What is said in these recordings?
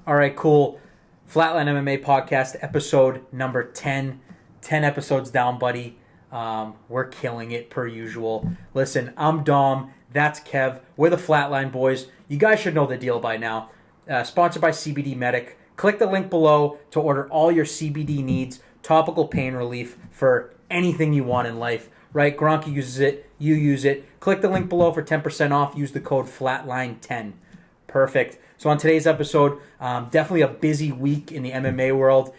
All right, cool. Flatline MMA podcast, episode number 10. 10 episodes down, buddy. We're killing it per usual. Listen, I'm Dom. That's Kev. We're the Flatline Boys. You guys should know the deal by now. Sponsored by CBD Medic. Click the link below to order all your CBD needs, topical pain relief for anything you want in life. Right? Gronky uses it. You use it. Click the link below for 10% off. Use the code FLATLINE10. Perfect. So on today's episode, definitely a busy week in the MMA world.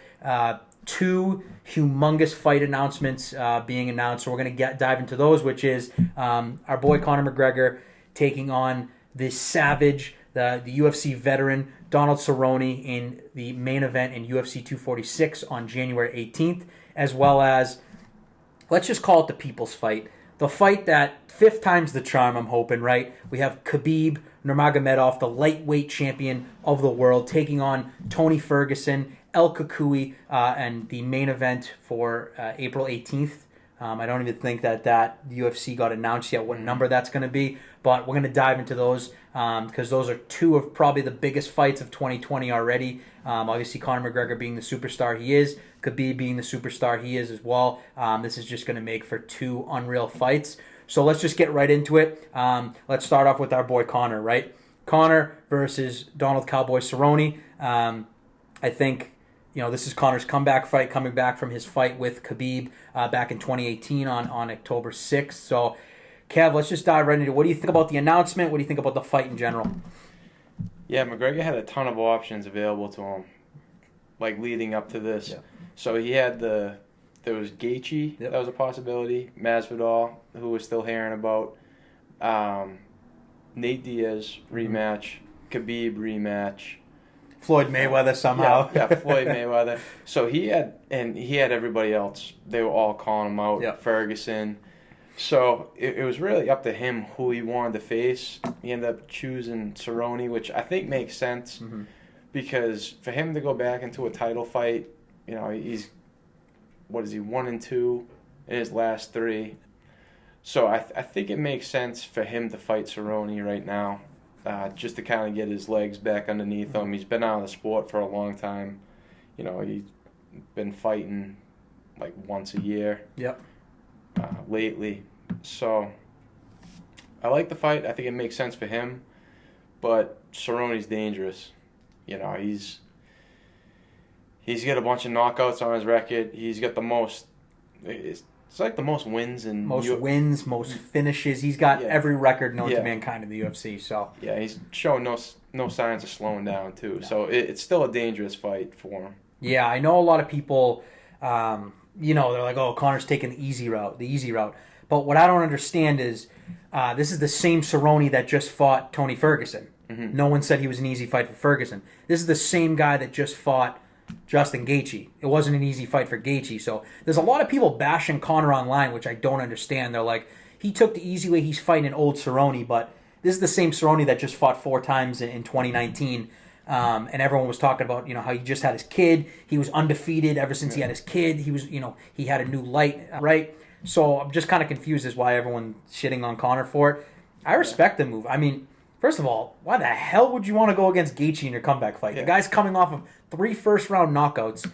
Two humongous fight announcements being announced. So we're going to dive into those, which is our boy Conor McGregor taking on the Savage, the UFC veteran, Donald Cerrone in the main event in UFC 246 on January 18th, as well as, let's just call it the people's fight. The fight that, fifth time's the charm, I'm hoping, right? We have Khabib Nurmagomedov, the lightweight champion of the world, taking on Tony Ferguson, El Kukui, and the main event for April 18th. I don't even think that UFC got announced yet, what number that's going to be, but we're going to dive into those because those are two of probably the biggest fights of 2020 already. Obviously, Conor McGregor being the superstar he is, Khabib being the superstar he is as well. This is just going to make for two unreal fights. So let's just get right into it. Let's start off with our boy Conor, right? Conor versus Donald Cowboy Cerrone. I think, this is Conor's comeback fight, coming back from his fight with Khabib back in 2018 on October 6th. So, Kev, let's just dive right into it. What do you think about the announcement? What do you think about the fight in general? Yeah, McGregor had a ton of options available to him, like leading up to this. Yeah. So he had there was Gaethje, that was a possibility. Masvidal, who we're still hearing about. Nate Diaz rematch. Khabib rematch. Floyd Mayweather somehow. Yeah, Floyd Mayweather. So he had everybody else. They were all calling him out. Yep. Ferguson. So it was really up to him who he wanted to face. He ended up choosing Cerrone, which I think makes sense because for him to go back into a title fight, he's 1-2 in his last 3. So I think it makes sense for him to fight Cerrone right now, just to kind of get his legs back underneath him. He's been out of the sport for a long time. He's been fighting like once a year. Yep. Lately. So I like the fight. I think it makes sense for him, but Cerrone's dangerous. He's got a bunch of knockouts on his record. He's got the most. It's like the most wins and most finishes. He's got every record known to mankind in the UFC. So yeah, he's showing no signs of slowing down too. No. So it's still a dangerous fight for him. Yeah, I know a lot of people. They're like, "Oh, Conor's taking the easy route." But what I don't understand is, this is the same Cerrone that just fought Tony Ferguson. Mm-hmm. No one said he was an easy fight for Ferguson. This is the same guy that just fought Justin Gaethje. It wasn't an easy fight for Gaethje. So there's a lot of people bashing Conor online, which I don't understand. They're like, he took the easy way. He's fighting an old Cerrone, but this is the same Cerrone that just fought 4 times in 2019. And everyone was talking about, how he just had his kid. He was undefeated ever since he had his kid. He was, he had a new light, right? So I'm just kind of confused as why everyone's shitting on Conor for it. I respect the move. I mean, first of all, why the hell would you want to go against Gaethje in your comeback fight? Yeah. The guy's coming off of 3 first-round knockouts.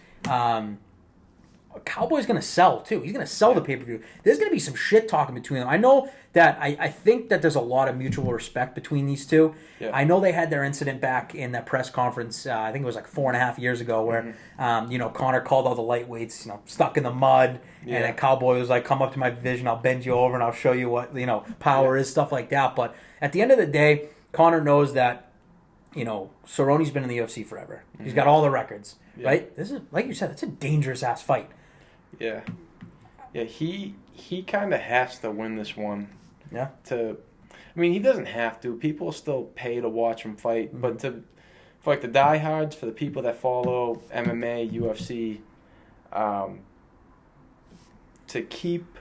Cowboy's going to sell, too. He's going to sell the pay-per-view. There's going to be some shit talking between them. I know that I think that there's a lot of mutual respect between these two. Yeah. I know they had their incident back in that press conference, I think it was like 4.5 years ago, where, Conor called all the lightweights, stuck in the mud, and then Cowboy was like, come up to my division, I'll bend you over, and I'll show you what, power is, stuff like that. But at the end of the day, Conor knows that, Cerrone's been in the UFC forever. Mm-hmm. He's got all the records, right? This is, like you said, it's a dangerous-ass fight. Yeah. Yeah, he kind of has to win this one. Yeah. He doesn't have to. People still pay to watch him fight, but for the diehards, for the people that follow MMA, UFC, to keep,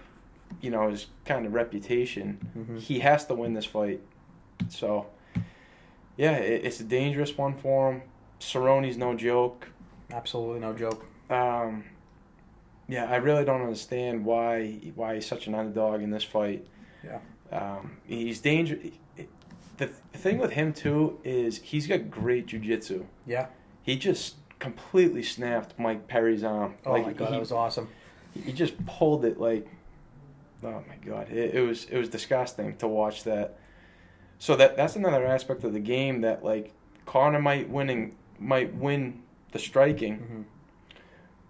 his kind of reputation, he has to win this fight. So, yeah, it's a dangerous one for him. Cerrone's no joke. Absolutely no joke. Yeah, I really don't understand why he's such an underdog in this fight. Yeah. He's dangerous. The thing with him, too, is he's got great jiu-jitsu. Yeah. he just completely snapped Mike Perry's arm. Oh my God, that was awesome. He just pulled it like, oh my God, it was disgusting to watch that. So that's another aspect of the game that like Conor might win the striking,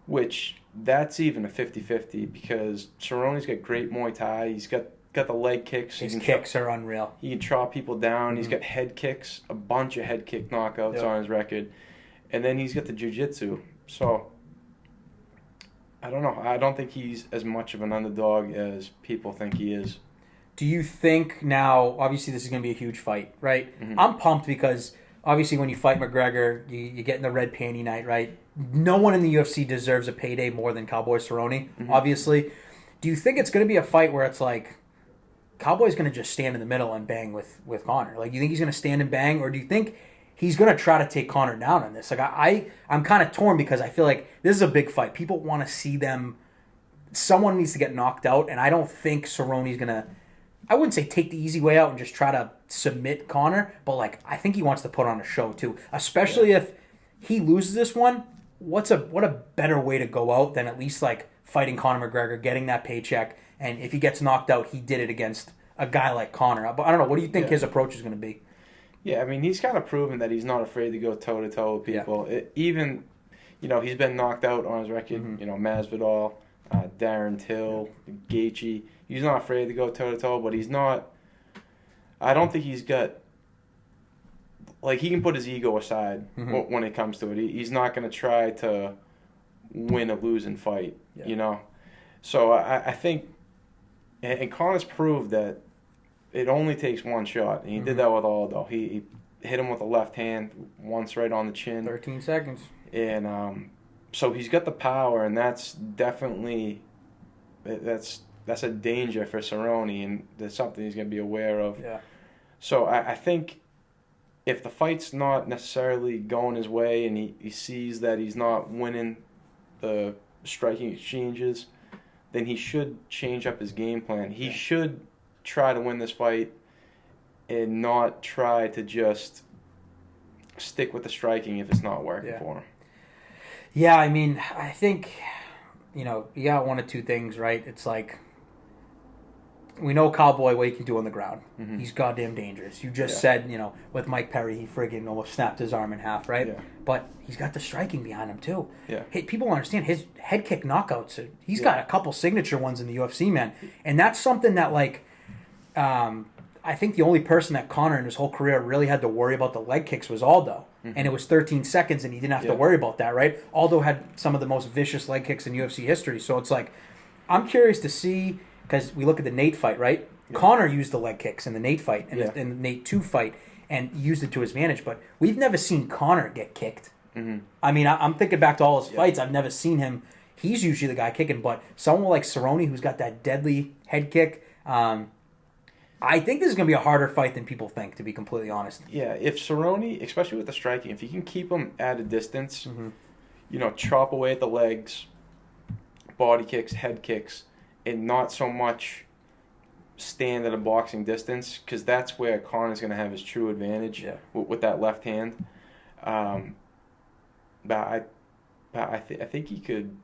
which that's even a 50-50 because Cerrone's got great Muay Thai. He's got the leg kicks. His kicks are unreal. He can chop people down. He's got head kicks, a bunch of head kick knockouts on his record. And then he's got the jiu-jitsu. So, I don't know. I don't think he's as much of an underdog as people think he is. Do you think now, obviously this is going to be a huge fight, right? I'm pumped because obviously when you fight McGregor, you get in the red panty night, right? No one in the UFC deserves a payday more than Cowboy Cerrone, obviously. Do you think it's going to be a fight where it's like, Cowboy's going to just stand in the middle and bang with Conor? Like, you think he's going to stand and bang, or do you think he's going to try to take Conor down on this? Like, I'm kind of torn because I feel like this is a big fight. People want to see them. Someone needs to get knocked out, and I don't think Cerrone's going to, I wouldn't say take the easy way out and just try to submit Conor, but, like, I think he wants to put on a show, too. Especially if he loses this one, what a better way to go out than at least, like, fighting Conor McGregor, getting that paycheck, and if he gets knocked out, he did it against a guy like Conor. But I don't know. What do you think his approach is going to be? Yeah, I mean, he's kind of proven that he's not afraid to go toe-to-toe with people. Even, he's been knocked out on his record. Masvidal, Darren Till, Gaethje. He's not afraid to go toe-to-toe, but he's not... I don't think he's got... Like, he can put his ego aside when it comes to it. He's not going to try to win a losing fight, So I think... And Conor's proved that it only takes one shot. And he did that with Aldo. He hit him with a left hand once right on the chin. 13 seconds. And so he's got the power, and that's definitely that's a danger for Cerrone, and that's something he's going to be aware of. Yeah. So I think if the fight's not necessarily going his way and he sees that he's not winning the striking exchanges, then he should change up his game plan. He should try to win this fight and not try to just stick with the striking if it's not working for him. Yeah, I mean, I think, you got one of two things, right? It's like, we know Cowboy what he can do on the ground. He's goddamn dangerous. You just said, with Mike Perry, he friggin' almost snapped his arm in half, right? Yeah. But he's got the striking behind him, too. Yeah. Hey, people don't understand his head kick knockouts. He's got a couple signature ones in the UFC, man. And that's something that, like, I think the only person that Conor in his whole career really had to worry about the leg kicks was Aldo. And it was 13 seconds, and he didn't have to worry about that, right? Aldo had some of the most vicious leg kicks in UFC history. So it's like, I'm curious to see... Because we look at the Nate fight, right? Yeah. Conor used the leg kicks in the Nate fight and in the Nate 2 fight and used it to his advantage. But we've never seen Conor get kicked. I mean, I'm thinking back to all his fights. I've never seen him. He's usually the guy kicking. But someone like Cerrone, who's got that deadly head kick, I think this is going to be a harder fight than people think, to be completely honest. Yeah, if Cerrone, especially with the striking, if you can keep him at a distance, chop away at the legs, body kicks, head kicks, and not so much stand at a boxing distance, because that's where Conor's going to have his true advantage with that left hand. But I think he could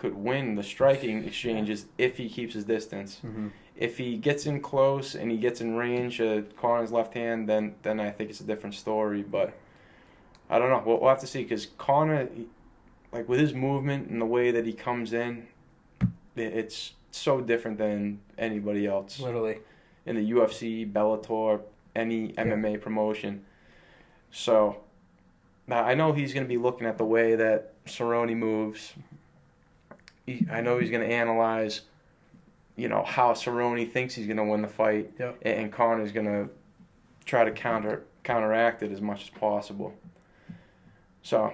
win the striking exchanges if he keeps his distance. If he gets in close and he gets in range of Conor's left hand, then I think it's a different story. But I don't know. We'll have to see, because Conor, like with his movement and the way that he comes in, it's so different than anybody else. Literally. In the UFC, Bellator, any MMA promotion. So, I know he's going to be looking at the way that Cerrone moves. I know he's going to analyze, how Cerrone thinks he's going to win the fight. Yep. And Conor's going to try to counteract it as much as possible. So...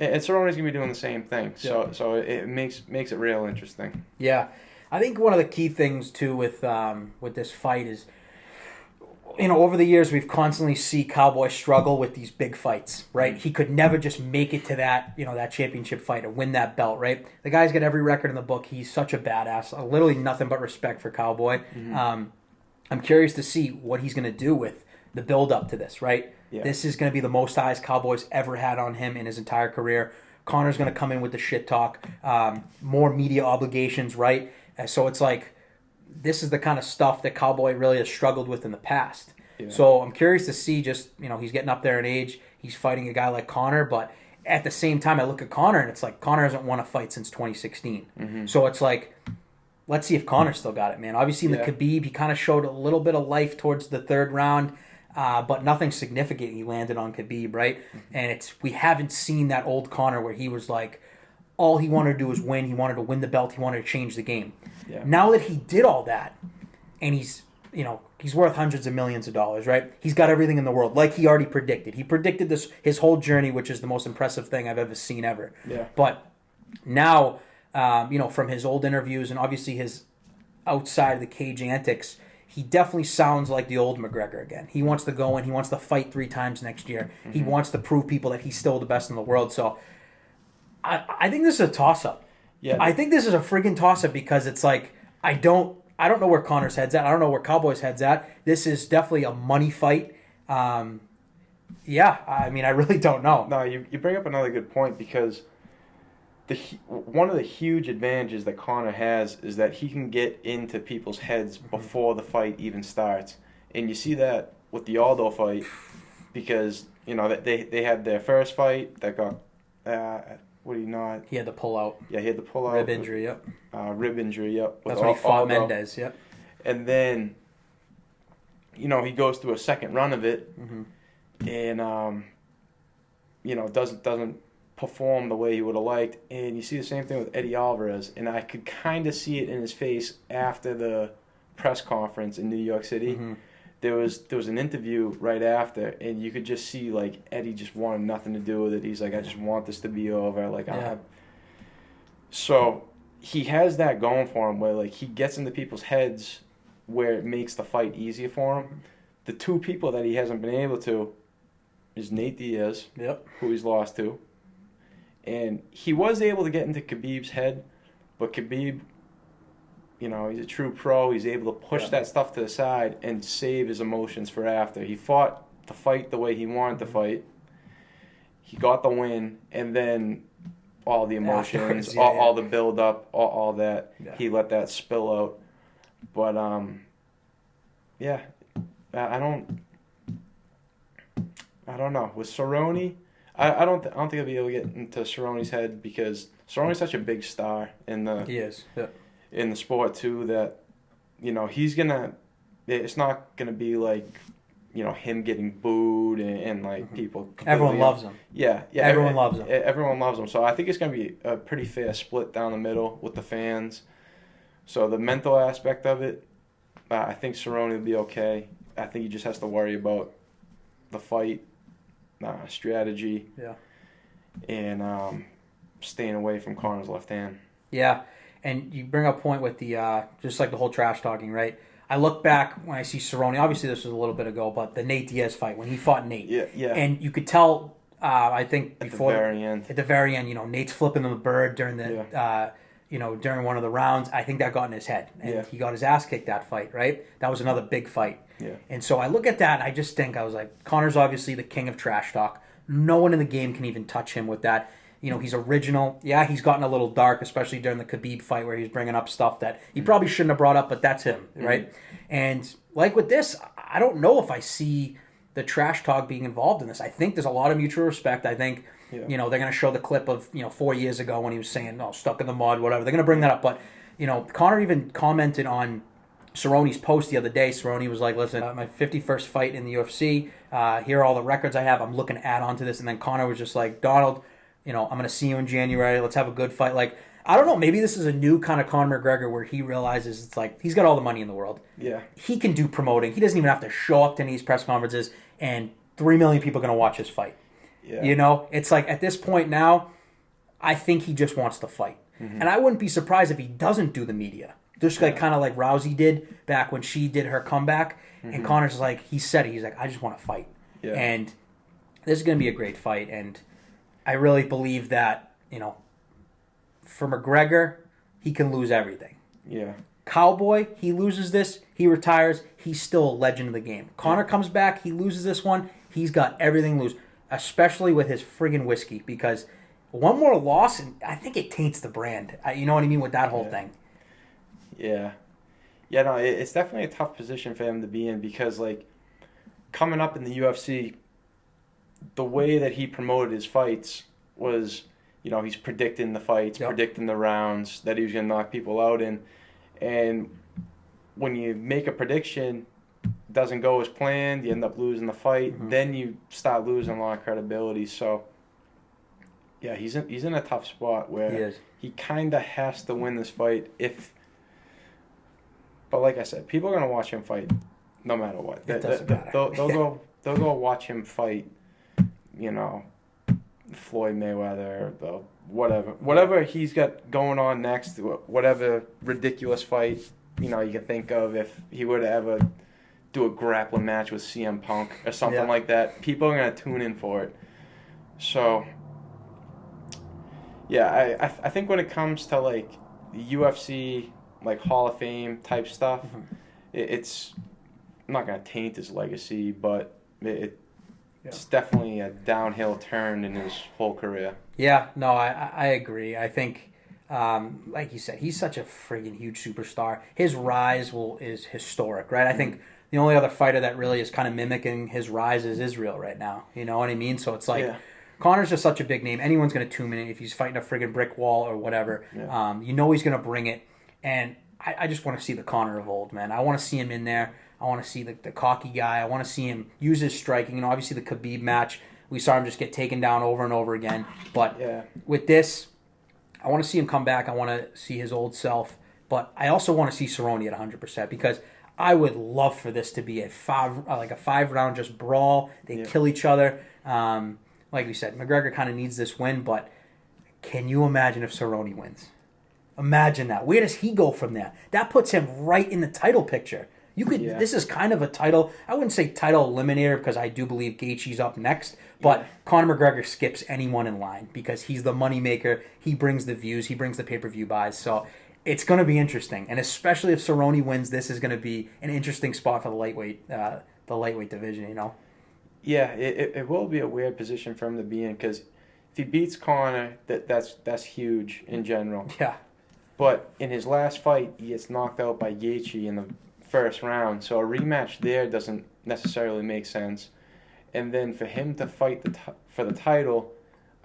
And Cerrone's going to be doing the same thing, so it makes it real interesting. Yeah. I think one of the key things, too, with this fight is, over the years we've constantly seen Cowboy struggle with these big fights, right? He could never just make it to that, that championship fight or win that belt, right? The guy's got every record in the book. He's such a badass. Literally nothing but respect for Cowboy. I'm curious to see what he's going to do with the build up to this, right? Yeah. This is going to be the most eyes Cowboys ever had on him in his entire career. Conor's going to come in with the shit talk, more media obligations, right? And so it's like, this is the kind of stuff that Cowboy really has struggled with in the past. Yeah. So I'm curious to see just, he's getting up there in age. He's fighting a guy like Conor, but at the same time, I look at Conor and it's like Conor hasn't won a fight since 2016. Mm-hmm. So it's like, let's see if Conor still got it, man. Obviously, in the Khabib, he kind of showed a little bit of life towards the third round, but nothing significant he landed on Khabib, right? And we haven't seen that old Conor where he was like, all he wanted to do was win. He wanted to win the belt. He wanted to change the game. Yeah. Now that he did all that, and he's worth hundreds of millions of dollars, right? He's got everything in the world, like he already predicted. He predicted this his whole journey, which is the most impressive thing I've ever seen ever. Yeah. But now, from his old interviews and obviously his outside of the cage antics, he definitely sounds like the old McGregor again. He wants to go in. He wants to fight 3 times next year. Mm-hmm. He wants to prove people that he's still the best in the world. So I think this is a toss-up. Yeah. I think this is a friggin' toss-up because it's like, I don't know where Conor's head's at. I don't know where Cowboy's head's at. This is definitely a money fight. I really don't know. No, you bring up another good point because one of the huge advantages that Conor has is that he can get into people's heads before the fight even starts. And you see that with the Aldo fight because, they had their first fight that got, He had the pull-out. Yeah, he had the pull-out. Rib injury, yep. Rib injury, yep. That's when he fought Aldo. Mendez, yep. And then, he goes through a second run of it and, doesn't perform the way he would have liked. And you see the same thing with Eddie Alvarez. And I could kind of see it in his face after the press conference in New York City. Mm-hmm. There was an interview right after, and you could just see, like, Eddie just wanted nothing to do with it. He's like, I just want this to be over. Like, So he has that going for him where, like, he gets into people's heads where it makes the fight easier for him. The 2 people that he hasn't been able to is Nate Diaz, who he's lost to. And he was able to get into Khabib's head, but Khabib, he's a true pro. He's able to push that stuff to the side and save his emotions for after. He fought the fight the way he wanted to fight. He got the win, and then all the emotions, all the build-up, all that, he let that spill out. But, I don't know. With Cerrone, I don't think I'll be able to get into Cerrone's head because Cerrone's such a big star in the he is in the sport too that he's gonna. It's not gonna be like him getting booed and like people. Everyone loves him. Yeah. Everyone loves him. Everyone loves him. So I think it's gonna be a pretty fair split down the middle with the fans. So the mental aspect of it, I think Cerrone will be okay. I think he just has to worry about the fight. Strategy, and staying away from Conor's left hand. Yeah, and you bring up a point with the just like the whole trash talking, right? I look back when I see Cerrone. Obviously, this was a little bit ago, but the Nate Diaz fight when he fought Nate, and you could tell. I think before at the very end, Nate's flipping him the bird during the during one of the rounds. I think that got in his head, and he got his ass kicked that fight. Right, that was another big fight. Yeah. And so I look at that and I just think, I was like, Conor's obviously the king of trash talk. No one in the game can even touch him with that. He's original. Yeah, he's gotten a little dark, especially during the Khabib fight where he's bringing up stuff that he probably shouldn't have brought up, but that's him, right? And like with this, I don't know if I see the trash talk being involved in this. I think there's a lot of mutual respect. I think, they're going to show the clip of, 4 years ago when he was saying, stuck in the mud, whatever. They're going to bring that up. But, Conor even commented on Cerrone's post the other day. Cerrone was like, listen, my 51st fight in the UFC, here are all the records I have. I'm looking to add on to this. And then Conor was just like, Donald, I'm going to see you in January. Let's have a good fight. Like, I don't know. Maybe this is a new kind of Conor McGregor where he realizes it's like he's got all the money in the world. Yeah. He can do promoting. He doesn't even have to show up to any of these press conferences and 3 million people are going to watch his fight. Yeah. It's like at this point now, I think he just wants to fight. Mm-hmm. And I wouldn't be surprised if he doesn't do the media. Just like kind of like Rousey did back when she did her comeback. Mm-hmm. And Conor's like, he said it. He's like, I just want to fight. Yeah. And this is going to be a great fight. And I really believe that, for McGregor, he can lose everything. Yeah. Cowboy, he loses this, he retires, he's still a legend of the game. Conor comes back, he loses this one, he's got everything loose, especially with his friggin' whiskey, because one more loss, and I think it taints the brand. You know what I mean with that whole thing. Yeah. Yeah, no, it's definitely a tough position for him to be in because, like, coming up in the UFC, the way that he promoted his fights was, you know, he's predicting the fights, predicting the rounds that he was going to knock people out in. And when you make a prediction, doesn't go as planned, you end up losing the fight, then you start losing a lot of credibility. So, yeah, he's in a tough spot where he kind of has to win this fight But like I said, people are going to watch him fight no matter what. They'll go watch him fight, you know, Floyd Mayweather, whatever he's got going on next, whatever ridiculous fight, you know, you can think of if he were to ever do a grappling match with CM Punk or something like that. People are going to tune in for it. So, yeah, I think when it comes to, like, the UFC, like, Hall of Fame type stuff, it's not going to taint his legacy, but it's definitely a downhill turn in his whole career. Yeah, no, I agree. I think, like you said, he's such a friggin' huge superstar. His rise is historic, right? I think the only other fighter that really is kind of mimicking his rise is Israel right now. You know what I mean? So it's like, Conor's just such a big name. Anyone's going to tune in if he's fighting a friggin' brick wall or whatever. Yeah. You know he's going to bring it. And I just want to see the Conor of old, man. I want to see him in there. I want to see the cocky guy. I want to see him use his striking. You know, obviously the Khabib match, we saw him just get taken down over and over again. But with this, I want to see him come back. I want to see his old self. But I also want to see Cerrone at 100% because I would love for this to be a 5-round just brawl. They kill each other. Like we said, McGregor kind of needs this win, but can you imagine if Cerrone wins? Imagine that. Where does he go from there? That puts him right in the title picture. You could. This is kind of a title. I wouldn't say title eliminator because I do believe Gaethje's up next. But Conor McGregor skips anyone in line because he's the moneymaker. He brings the views. He brings the pay-per-view buys. So it's going to be interesting, and especially if Cerrone wins, this is going to be an interesting spot for the lightweight division. You know. Yeah, it will be a weird position for him to be in because if he beats Conor, that's huge in general. Yeah. But in his last fight, he gets knocked out by Gaethje in the first round, so a rematch there doesn't necessarily make sense. And then for him to fight for the title,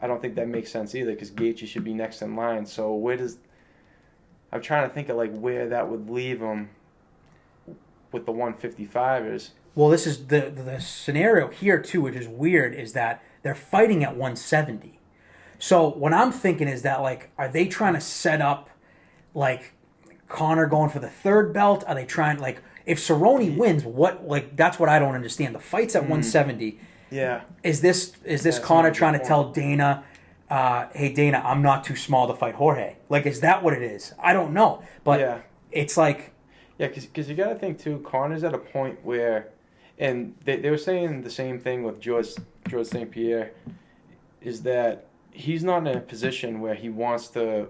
I don't think that makes sense either because Gaethje should be next in line. So I'm trying to think of like where that would leave him with the 155ers. Well, this is the scenario here too, which is weird, is that they're fighting at 170. So what I'm thinking is that, like, are they trying to set up like Conor going for the third belt? Are they trying, like, if Cerrone wins, what, like, that's what I don't understand. The fight's at 170. Yeah. Is this Conor trying to tell Dana, hey Dana, I'm not too small to fight Jorge? Like, is that what it is? I don't know. But it's like, because you got to think too, Conor's at a point where, and they were saying the same thing with George St. Pierre, is that he's not in a position where he wants to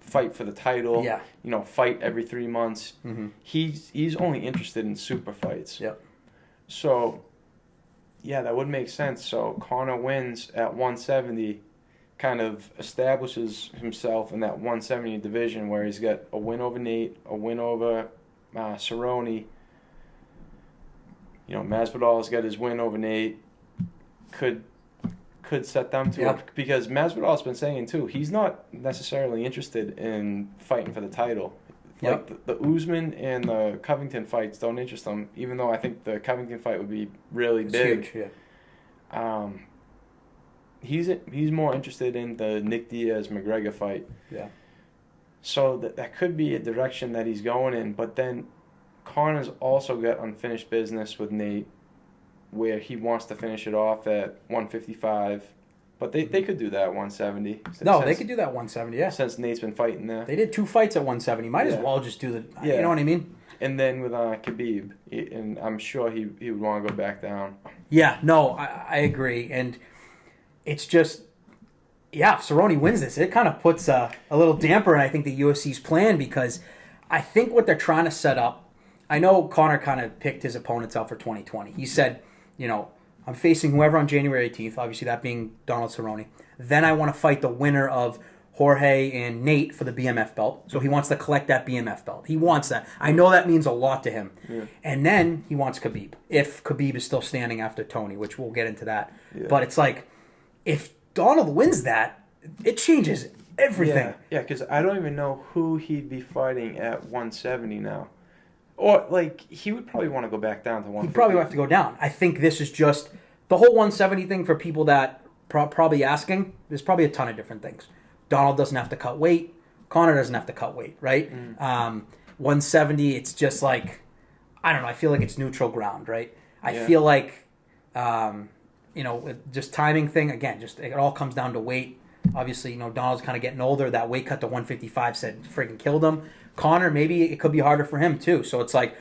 fight for the title, you know, fight every 3 months. Mm-hmm. He's only interested in super fights. Yep. So, yeah, that would make sense. So Conor wins at 170, kind of establishes himself in that 170 division where he's got a win over Nate, a win over Cerrone. You know, Masvidal's got his win over Nate. Could set them to it because Masvidal's been saying too he's not necessarily interested in fighting for the title. Like the Usman and the Covington fights don't interest him, even though I think the Covington fight would be really big. Huge, He's more interested in the Nick Diaz McGregor fight. Yeah. So that could be a direction that he's going in, but then Conor's also got unfinished business with Nate, where he wants to finish it off at 155. But they could do that at 170. They could do that 170, yeah. Since Nate's been fighting there. They did 2 fights at 170. Might as well just do the... You know what I mean? And then with Khabib, and I'm sure he would want to go back down. Yeah, no, I agree. And it's just... Yeah, if Cerrone wins this, it kind of puts a little damper in, I think, the UFC's plan because I think what they're trying to set up, I know Conor kind of picked his opponents out for 2020. He said, I'm facing whoever on January 18th, obviously that being Donald Cerrone. Then I want to fight the winner of Jorge and Nate for the BMF belt. So he wants to collect that BMF belt. He wants that. I know that means a lot to him. Yeah. And then he wants Khabib. If Khabib is still standing after Tony, which we'll get into that. Yeah. But it's like, if Donald wins that, it changes everything. Yeah, because I don't even know who he'd be fighting at 170 now. Or, he would probably want to go back down to 150. He'd probably have to go down. I think this is just the whole 170 thing for people that probably asking. There's probably a ton of different things. Donald doesn't have to cut weight. Conor doesn't have to cut weight, right? 170, it's just I don't know. I feel like it's neutral ground, right? I feel like, just timing thing, again, it all comes down to weight. Obviously, Donald's kind of getting older. That weight cut to 155 said friggin' killed him. Conor, maybe it could be harder for him too. So it's I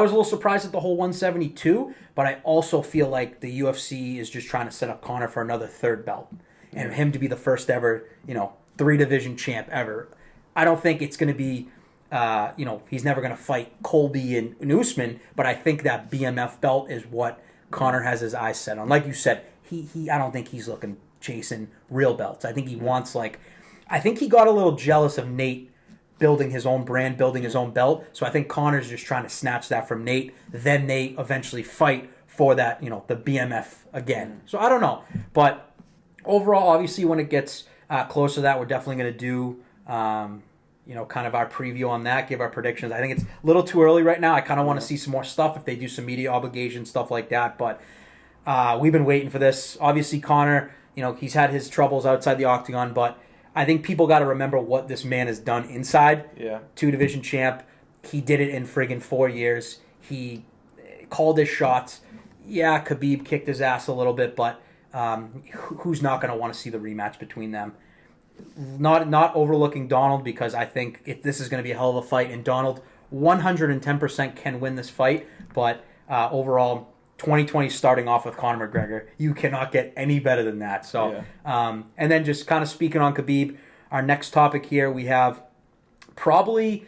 was a little surprised at the whole 172, but I also feel like the UFC is just trying to set up Conor for another third belt and him to be the first ever, 3-division champ ever. I don't think it's going to be, he's never going to fight Colby and Usman, but I think that BMF belt is what Conor has his eyes set on. Like you said, I don't think he's chasing real belts. I think he wants I think he got a little jealous of Nate building his own brand, building his own belt. So I think Conor's just trying to snatch that from Nate. Then they eventually fight for that, the BMF again. So I don't know. But overall, obviously, when it gets closer to that, we're definitely going to do, kind of our preview on that, give our predictions. I think it's a little too early right now. I kind of want to see some more stuff if they do some media obligations, stuff like that. But we've been waiting for this. Obviously, Conor, he's had his troubles outside the octagon, but I think people got to remember what this man has done inside. Yeah. 2-division champ. He did it in friggin' 4 years. He called his shots. Yeah, Khabib kicked his ass a little bit, but who's not going to want to see the rematch between them? Not overlooking Donald, because I think this is going to be a hell of a fight, and Donald 110% can win this fight, but overall, 2020 starting off with Conor McGregor. You cannot get any better than that. So, and then just kind of speaking on Khabib, our next topic here, we have probably,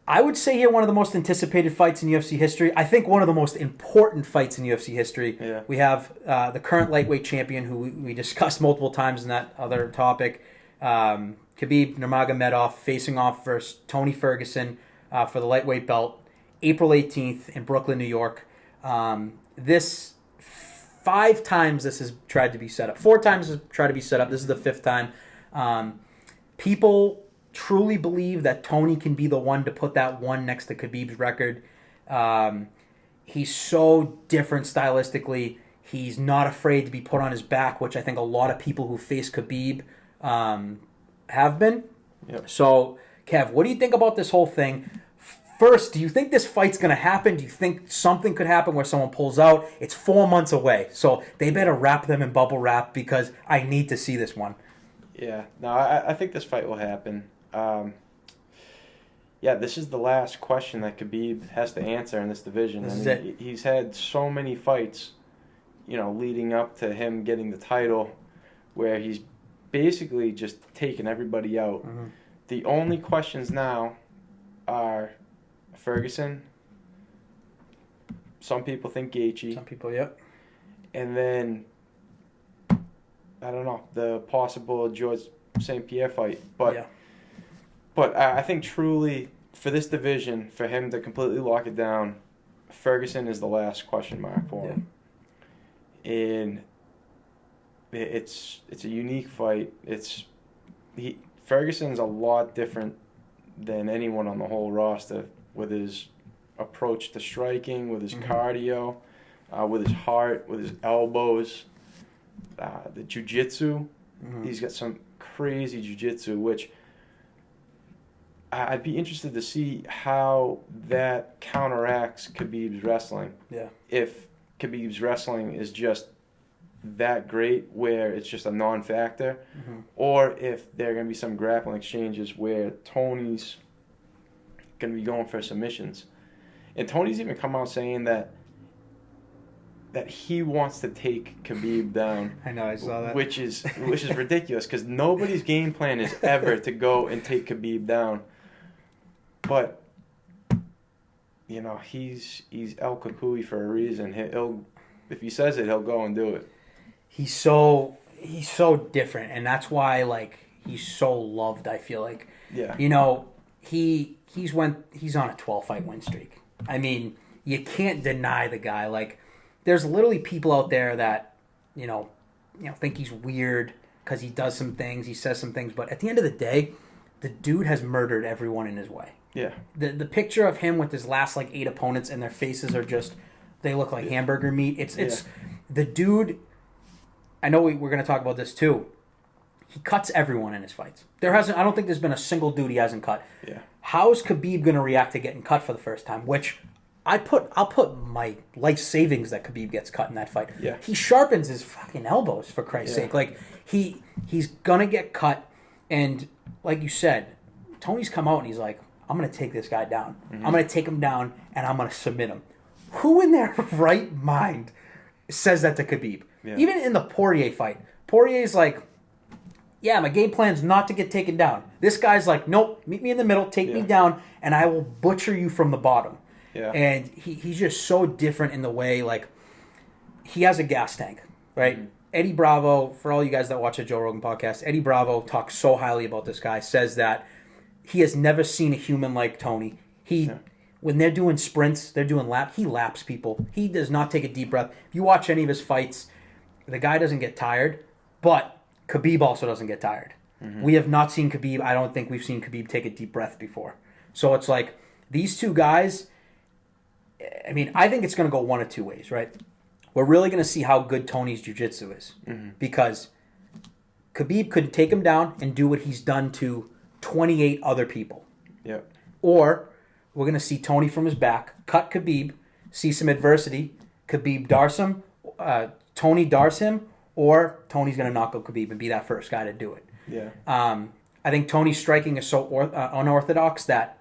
I would say here, one of the most anticipated fights in UFC history. I think one of the most important fights in UFC history. Yeah. We have the current lightweight champion, who we discussed multiple times in that other topic, Khabib Nurmagomedov, facing off versus Tony Ferguson for the lightweight belt, April 18th in Brooklyn, New York. This 5 times this has tried to be set up. 4 times has tried to be set up. This is the 5th time. People truly believe that Tony can be the one to put that one next to Khabib's record. He's so different stylistically. He's not afraid to be put on his back, which I think a lot of people who face Khabib have been. Yep. So, Kev, what do you think about this whole thing? First, do you think this fight's going to happen? Do you think something could happen where someone pulls out? It's 4 months away, so they better wrap them in bubble wrap, because I need to see this one. Yeah, no, I think this fight will happen. This is the last question that Khabib has to answer in this division. He's had so many fights, leading up to him getting the title, where he's basically just taken everybody out. Mm-hmm. The only questions now are Ferguson. Some people think Gaethje. Some people, yep. And then, I don't know, the possible George St. Pierre fight. But I think truly, for this division, for him to completely lock it down, Ferguson is the last question mark for him. And it's a unique fight. Ferguson's a lot different than anyone on the whole roster, with his approach to striking, with his cardio, with his heart, with his elbows, the jiu-jitsu. He's got some crazy jiu-jitsu, which I'd be interested to see how that counteracts Khabib's wrestling. Yeah. If Khabib's wrestling is just that great where it's just a non-factor, or if there are going to be some grappling exchanges where Tony's going to be going for submissions. And Tony's even come out saying that he wants to take Khabib down. I know, I saw that. Which is ridiculous, because nobody's game plan is ever to go and take Khabib down. But you know, he's El Kukui for a reason. He'll if he says it, he'll go and do it. He's so different, and that's why like he's so loved. I feel like, Yeah. you know, he's on a 12-fight win streak. I mean, you can't deny the guy. Like, there's literally people out there that you know think he's weird because he does some things, he says some things, but at the end of the day, the dude has murdered everyone in his way. Yeah. The picture of him with his last like 8 opponents and their faces are just, they look like hamburger meat. It's the dude. I know we're going to talk about this too. He cuts everyone in his fights. I don't think there's been a single dude he hasn't cut. Yeah. How's Khabib going to react to getting cut for the first time? Which I'll put my life savings that Khabib gets cut in that fight. Yeah. He sharpens his fucking elbows, for Christ's sake. Like he's gonna get cut, and like you said, Tony's come out and he's like, I'm gonna take this guy down. I'm gonna take him down and I'm gonna submit him. Who in their right mind says that to Khabib? Yeah. Even in the Poirier fight, Poirier's like, yeah, my game plan's not to get taken down. This guy's like, nope, meet me in the middle, take me down, and I will butcher you from the bottom. Yeah. And he's just so different in the way, like, he has a gas tank, right? Mm-hmm. Eddie Bravo, for all you guys that watch the Joe Rogan podcast, Eddie Bravo talks so highly about this guy, says that he has never seen a human like Tony. When they're doing sprints, they're doing he laps people. He does not take a deep breath. If you watch any of his fights, the guy doesn't get tired, but Khabib also doesn't get tired. Mm-hmm. We have not seen Khabib, I don't think we've seen Khabib take a deep breath before. So it's like, these two guys, I mean, I think it's going to go one of two ways, right? We're really going to see how good Tony's jiu-jitsu is. Mm-hmm. Because Khabib could take him down and do what he's done to 28 other people. Yep. Or we're going to see Tony from his back, cut Khabib, see some adversity, Khabib darts him, Tony darts him, or Tony's going to knock out Khabib and be that first guy to do it. Yeah. I think Tony's striking is so unorthodox that,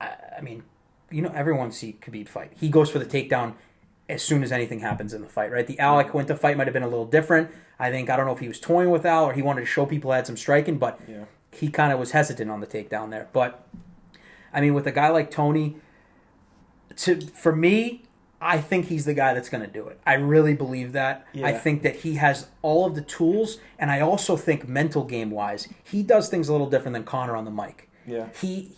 I mean, you know, everyone see Khabib fight. He goes for the takedown as soon as anything happens in the fight, right? The Al Quinta fight might have been a little different. I don't know if he was toying with Al or he wanted to show people he had some striking, but he kind of was hesitant on the takedown there. But, I mean, with a guy like Tony, for me, I think he's the guy that's going to do it. I really believe that. Yeah. I think that he has all of the tools, and I also think mental game-wise, he does things a little different than Conor on the mic. Yeah. He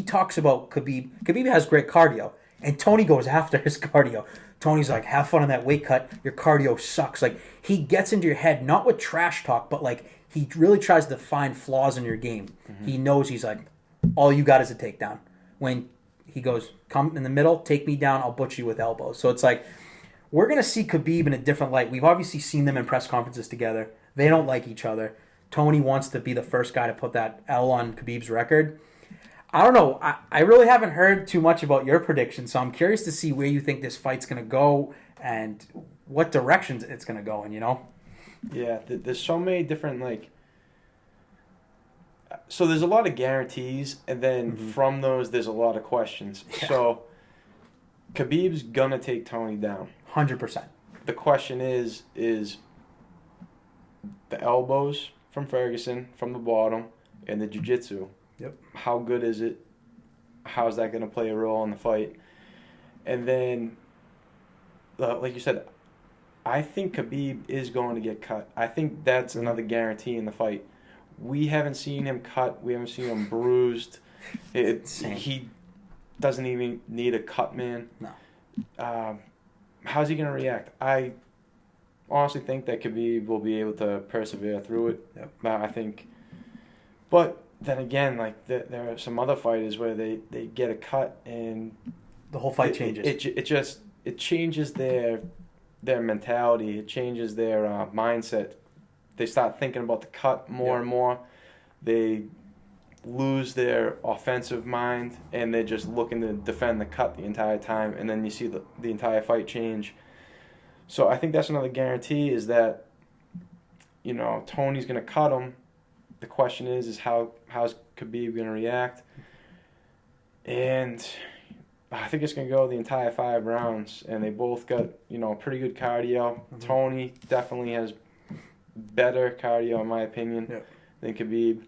talks about Khabib. Khabib has great cardio, and Tony goes after his cardio. Tony's like, have fun on that weight cut. Your cardio sucks. Like, he gets into your head, not with trash talk, but like he really tries to find flaws in your game. Mm-hmm. He knows he's like, all you got is a takedown. When he goes, come in the middle, take me down, I'll butcher you with elbows. So it's like, we're going to see Khabib in a different light. We've obviously seen them in press conferences together. They don't like each other. Tony wants to be the first guy to put that L on Khabib's record. I don't know. I really haven't heard too much about your prediction, so I'm curious to see where you think this fight's going to go and what directions it's going to go in, you know? Yeah, there's so many different, like... So there's a lot of guarantees, and then from those, there's a lot of questions. Yeah. So Khabib's going to take Tony down. 100%. The question is the elbows from Ferguson, from the bottom, and the jiu-jitsu. Yep. How good is it? How's that going to play a role in the fight? And then, like you said, I think Khabib is going to get cut. I think that's another guarantee in the fight. We haven't seen him cut. We haven't seen him bruised. He doesn't even need a cut, man. No. How's he going to react? I honestly think that Khabib will be able to persevere through it. Yep. I think. But then again, like there are some other fighters where they get a cut and the whole fight changes. It changes their mentality. It changes their mindset. They start thinking about the cut more and more. They lose their offensive mind, and they're just looking to defend the cut the entire time, and then you see the entire fight change. So I think that's another guarantee is that, you know, Tony's going to cut him. The question is how's Khabib going to react? And I think it's going to go the entire 5 rounds, and they both got, you know, pretty good cardio. Mm-hmm. Tony definitely has better cardio, in my opinion, than Khabib.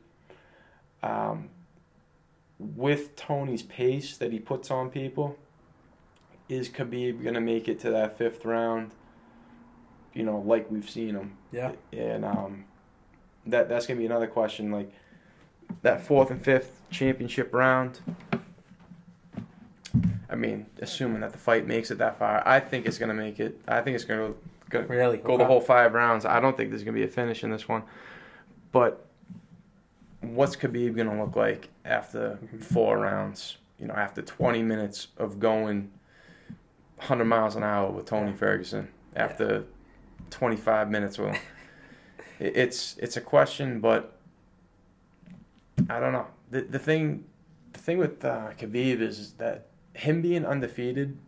With Tony's pace that he puts on people, is Khabib going to make it to that 5th round? You know, like we've seen him. Yeah. And that's going to be another question. Like, that 4th and 5th championship round, I mean, assuming that the fight makes it that far, I think it's going to make it. I think it's going to Really? go the whole 5 rounds. I don't think there's going to be a finish in this one. But what's Khabib going to look like after 4 rounds? You know, after 20 minutes of going 100 miles an hour with Tony Ferguson, after 25 minutes with him. It's a question, but I don't know. The thing with Khabib is that him being undefeated,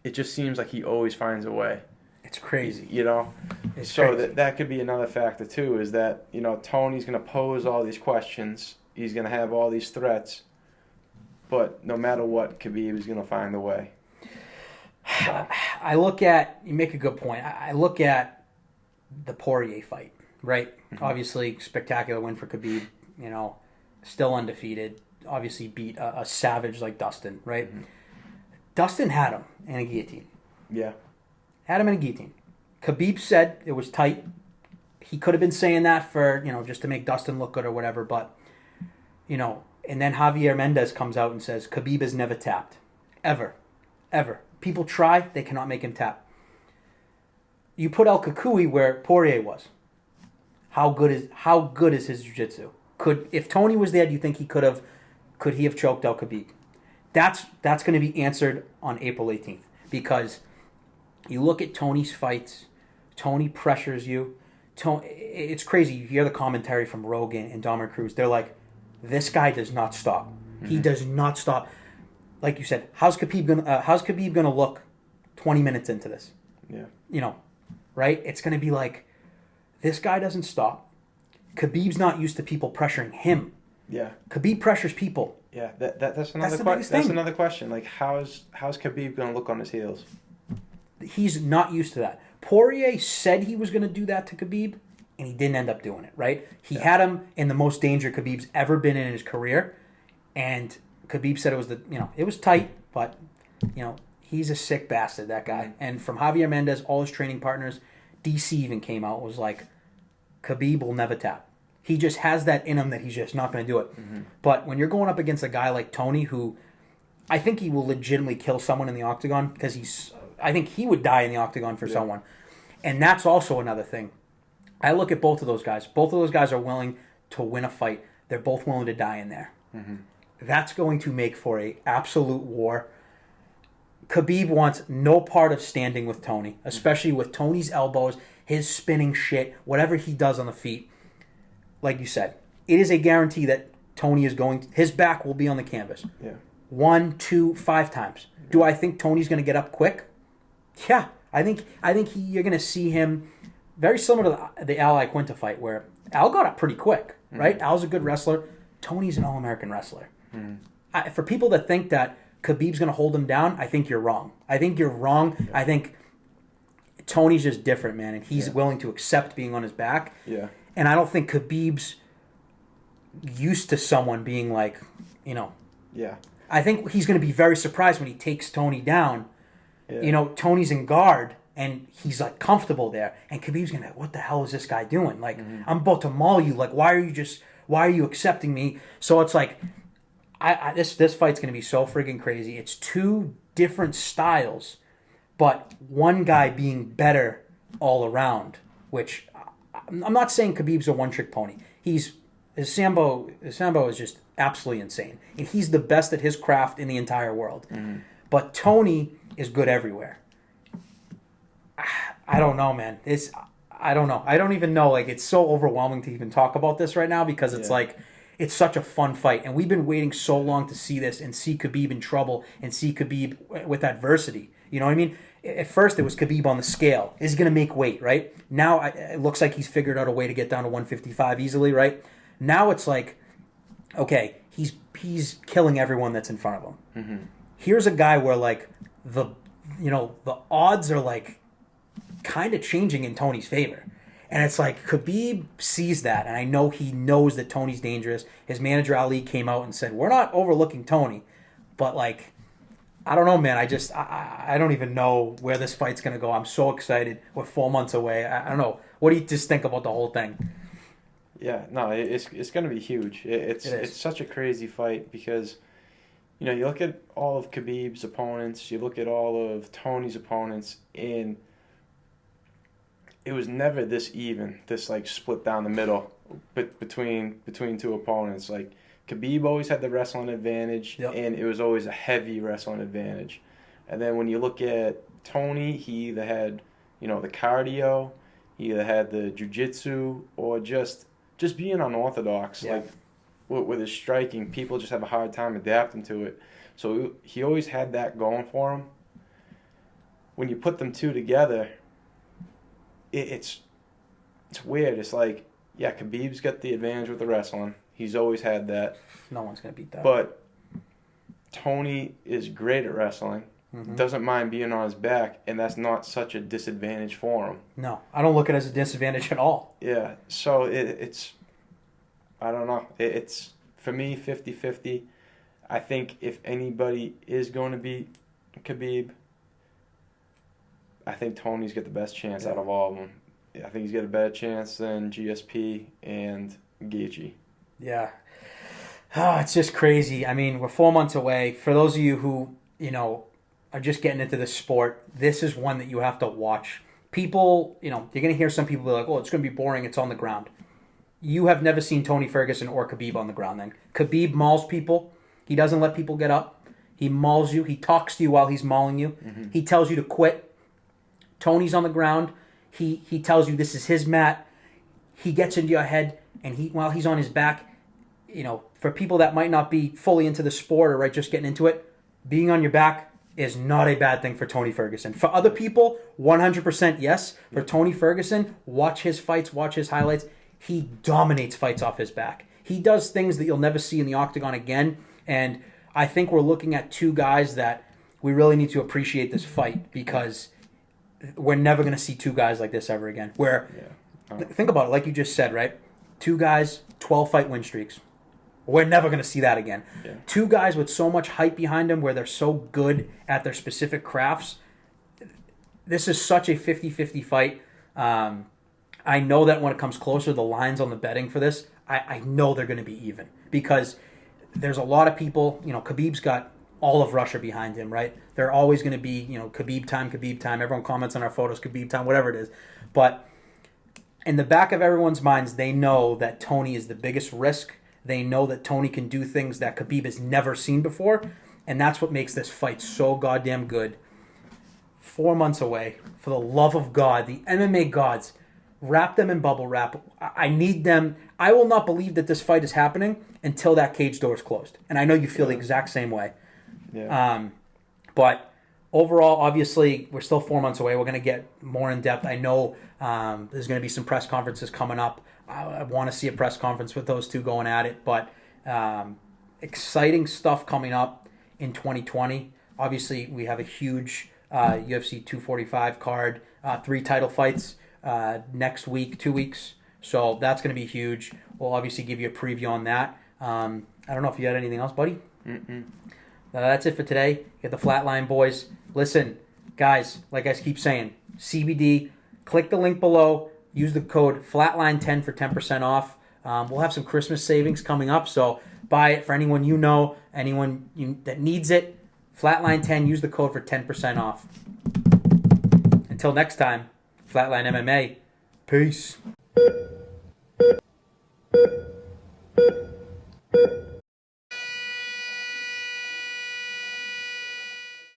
it just seems like he always finds a way. It's crazy. You know? It's so crazy. that could be another factor, too, is that, you know, Tony's going to pose all these questions. He's going to have all these threats. But no matter what, Khabib is going to find a way. I look at, you make a good point. I look at the Poirier fight, right? Mm-hmm. Obviously, spectacular win for Khabib, you know, still undefeated. Obviously beat a savage like Dustin, right? Mm-hmm. Dustin had him in a guillotine. Yeah. Had him in a guillotine. Khabib said it was tight. He could have been saying that for, you know, just to make Dustin look good or whatever, but, you know, and then Javier Mendez comes out and says, Khabib has never tapped. Ever. Ever. People try, they cannot make him tap. You put El Kakui where Poirier was. How good is his jiu-jitsu? If Tony was there, do you think could he have choked El Khabib? That's going to be answered on April 18th. Because you look at Tony's fights, Tony pressures you. It's crazy. You hear the commentary from Rogan and Dominic Cruz. They're like, this guy does not stop. Mm-hmm. He does not stop. Like you said, how's Khabib gonna look 20 minutes into this? Yeah. You know, right? It's gonna be like, this guy doesn't stop. Khabib's not used to people pressuring him. Yeah. Khabib pressures people. Yeah, that's another question. Like, how's Khabib gonna look on his heels? He's not used to that. Poirier said he was gonna do that to Khabib, and he didn't end up doing it, right? He had him in the most danger Khabib's ever been in his career, and Khabib said it was tight, but, you know, he's a sick bastard, that guy. Mm-hmm. And from Javier Mendez, all his training partners, DC even came out, was like, Khabib will never tap. He just has that in him that he's just not going to do it. Mm-hmm. But when you're going up against a guy like Tony, who I think he will legitimately kill someone in the octagon, because I think he would die in the octagon for someone. And that's also another thing. I look at both of those guys. Both of those guys are willing to win a fight. They're both willing to die in there. Mm-hmm. That's going to make for a absolute war. Khabib wants no part of standing with Tony, especially with Tony's elbows, his spinning shit, whatever he does on the feet. Like you said, it is a guarantee that Tony is his back will be on the canvas. Yeah. 1, 2, 5 times. Do I think Tony's going to get up quick? Yeah. I think you're going to see him very similar to the Al Iaquinta fight, where Al got up pretty quick, right? Mm-hmm. Al's a good wrestler. Tony's an All-American wrestler. Mm-hmm. For people that think that Khabib's going to hold him down, I think you're wrong. I think Tony's just different, man, and he's willing to accept being on his back. Yeah. And I don't think Khabib's used to someone being like, you know. Yeah. I think he's going to be very surprised when he takes Tony down. Yeah. You know, Tony's in guard, and he's like comfortable there. And Khabib's going to, what the hell is this guy doing? Like, I'm about to maul you. Like, why are you accepting me? So it's like, this fight's going to be so friggin' crazy. It's 2 different styles, but one guy being better all around, which I'm not saying Khabib's a one-trick pony. His Sambo is just absolutely insane. And he's the best at his craft in the entire world. Mm-hmm. But Tony is good everywhere. I don't know, man. I don't know. I don't even know. Like, it's so overwhelming to even talk about this right now, because it's like, it's such a fun fight. And we've been waiting so long to see this and see Khabib in trouble and see Khabib with adversity. You know what I mean? At first, it was Khabib on the scale. Is he going to make weight, right? Now, it looks like he's figured out a way to get down to 155 easily, right? Now it's like, okay, he's killing everyone that's in front of him. Mm-hmm. Here's a guy where, like, the odds are, like, kind of changing in Tony's favor. And it's like, Khabib sees that, and I know he knows that Tony's dangerous. His manager Ali came out and said, we're not overlooking Tony, but, like, I don't know, man. I don't even know where this fight's going to go. I'm so excited. We're 4 months away. I don't know. What do you just think about the whole thing? Yeah, no, it's going to be huge. It's such a crazy fight because, you know, you look at all of Khabib's opponents, you look at all of Tony's opponents, and it was never this even, this like split down the middle between two opponents. Like Khabib always had the wrestling advantage, Yep. and it was always a heavy wrestling advantage. And then when you look at Tony, he either had, you know, the cardio, he either had the jiu-jitsu, or just being unorthodox. Yeah. Like with his striking, people just have a hard time adapting to it. So he always had that going for him. When you put them two together, it's weird. It's like, yeah, Khabib's got the advantage with the wrestling. He's always had that. No one's going to beat that. But Tony is great at wrestling. Mm-hmm. Doesn't mind being on his back, and that's not such a disadvantage for him. No, I don't look at it as a disadvantage at all. Yeah, so it's, I don't know. It's, for me, 50-50. I think if anybody is going to beat Khabib, I think Tony's got the best chance out of all of them. I think he's got a better chance than GSP and Gaethje. Yeah. Oh, it's just crazy. I mean, we're 4 months away. For those of you who, you know, are just getting into this sport, this is one that you have to watch. People, you know, you're going to hear some people be like, oh, it's going to be boring. It's on the ground. You have never seen Tony Ferguson or Khabib on the ground then. Khabib mauls people. He doesn't let people get up. He mauls you. He talks to you while he's mauling you. Mm-hmm. He tells you to quit. Tony's on the ground. He tells you this is his mat. He gets into your head, and while he's on his back, you know, for people that might not be fully into the sport or right just getting into it, being on your back is not a bad thing for Tony Ferguson. For other people, 100% yes. For Tony Ferguson, watch his fights, watch his highlights. He dominates fights off his back. He does things that you'll never see in the octagon again, and I think we're looking at two guys that we really need to appreciate this fight because we're never going to see two guys like this ever again. Think about it, like you just said, right? Two guys, 12-fight win streaks. We're never going to see that again. Yeah. Two guys with so much hype behind them where they're so good at their specific crafts. This is such a 50-50 fight. I know that when it comes closer, the lines on the betting for this, I know they're going to be even because there's a lot of people, you know, Khabib's got all of Russia behind him, right? They're always going to be, you know, Khabib time. Everyone comments on our photos, Khabib time, whatever it is. But in the back of everyone's minds, they know that Tony is the biggest risk. They know that Tony can do things that Khabib has never seen before. And that's what makes this fight so goddamn good. 4 months away. For the love of God, the MMA gods, wrap them in bubble wrap. I need them. I will not believe that this fight is happening until that cage door is closed. And I know you feel the exact same way. Yeah. But overall, obviously, we're still 4 months away. We're going to get more in depth. I know there's going to be some press conferences coming up. I want to see a press conference with those two going at it. But exciting stuff coming up in 2020. Obviously, we have a huge UFC 245 card, 3 title fights next week, 2 weeks. So that's going to be huge. We'll obviously give you a preview on that. I don't know if you had anything else, buddy. That's it for today. Get the Flatline boys. Listen, guys, like I keep saying, CBD, click the link below. Use the code Flatline10 for 10% off. We'll have some Christmas savings coming up, so buy it for anyone you know, anyone that needs it. Flatline10, use the code for 10% off. Until next time, Flatline MMA. Peace.